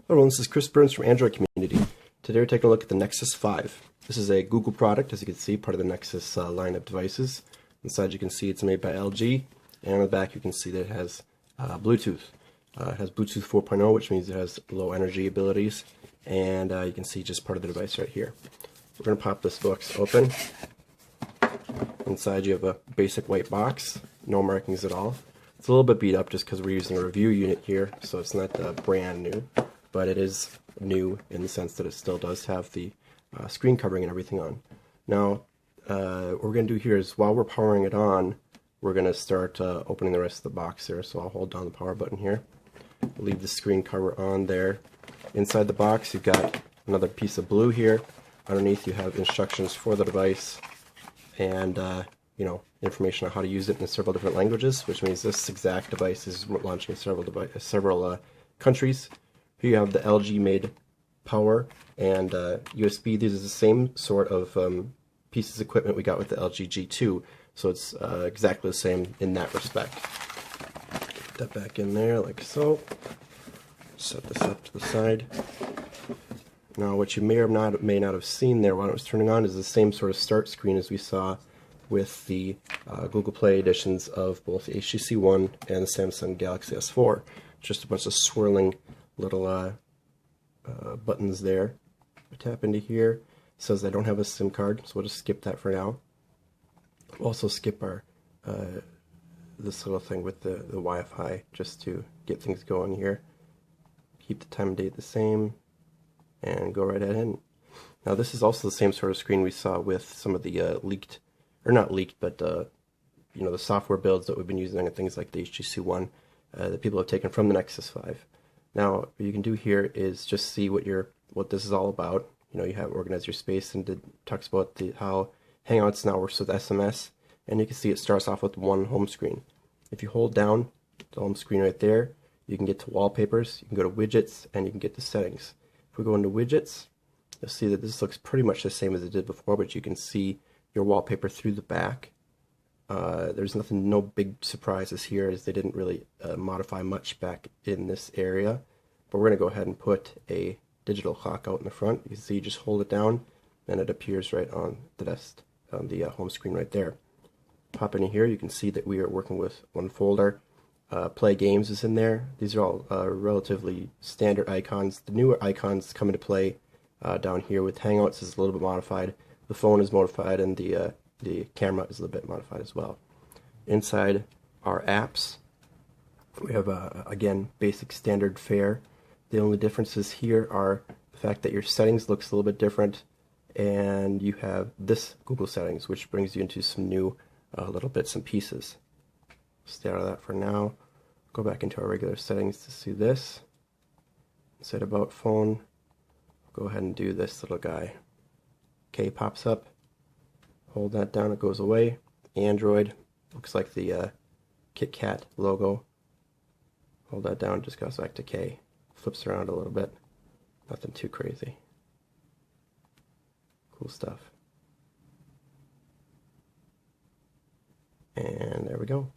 Hello, this is Chris Burns from Android Community. Today we're taking a look at the Nexus 5. This is a Google product, as you can see, part of the Nexus line of devices. Inside you can see it's made by LG, and on the back you can see that it has Bluetooth. It has Bluetooth 4.0, which means it has low energy abilities, and you can see just part of the device right here. We're going to pop this box open. Inside you have a basic white box, no markings at all. It's a little bit beat up just because we're using a review unit here, so it's not brand new. But it is new in the sense that it still does have the screen covering and everything on. Now, what we're going to do here is while we're powering it on, we're going to start opening the rest of the box there. So I'll hold down the power button here, leave the screen cover on there. Inside the box, you've got another piece of blue here. Underneath, you have instructions for the device and information on how to use it in several different languages, which means this exact device is launching in several countries. Here you have the LG made power and USB. These are the same sort of pieces of equipment we got with the LG G2, so it's exactly the same in that respect. Get that back in there like so. Set this up to the side. Now what you may or may not have seen there while it was turning on is the same sort of start screen as we saw with the Google Play editions of both the HTC One and the Samsung Galaxy S4. Just a bunch of swirling little buttons there. I tap into here. It says I don't have a SIM card, so we'll just skip that for now. We'll also skip our this little thing with the Wi-Fi just to get things going here. Keep the time and date the same, and go right ahead. Now this is also the same sort of screen we saw with some of the leaked, or not leaked, but the software builds that we've been using on things like the HTC One that people have taken from the Nexus 5. Now, what you can do here is just see what this is all about. You have organize your space, and it talks about how Hangouts now works with SMS, and you can see it starts off with one home screen. If you hold down the home screen right there, you can get to wallpapers, you can go to widgets, and you can get to settings. If we go into widgets, you'll see that this looks pretty much the same as it did before, but you can see your wallpaper through the back. There's no big surprises here, as they didn't really modify much back in this area. But we're going to go ahead and put a digital clock out in the front. You can see, you just hold it down, and it appears right on the home screen right there. Pop in here, you can see that we are working with one folder. Play games is in there. These are all relatively standard icons. The newer icons come into play down here with Hangouts is a little bit modified. The phone is modified, and the camera is a little bit modified as well. Inside our apps, we have again basic standard fare. The only differences here are the fact that your settings looks a little bit different, and you have this Google settings, which brings you into some new little bits and pieces. Stay out of that for now. Go back into our regular settings to see this. Set about phone. Go ahead and do this little guy. K pops up. Hold that down, it goes away. Android, looks like the Kit Kat logo. Hold that down, just goes back to K. Flips around a little bit. Nothing too crazy. Cool stuff. And there we go.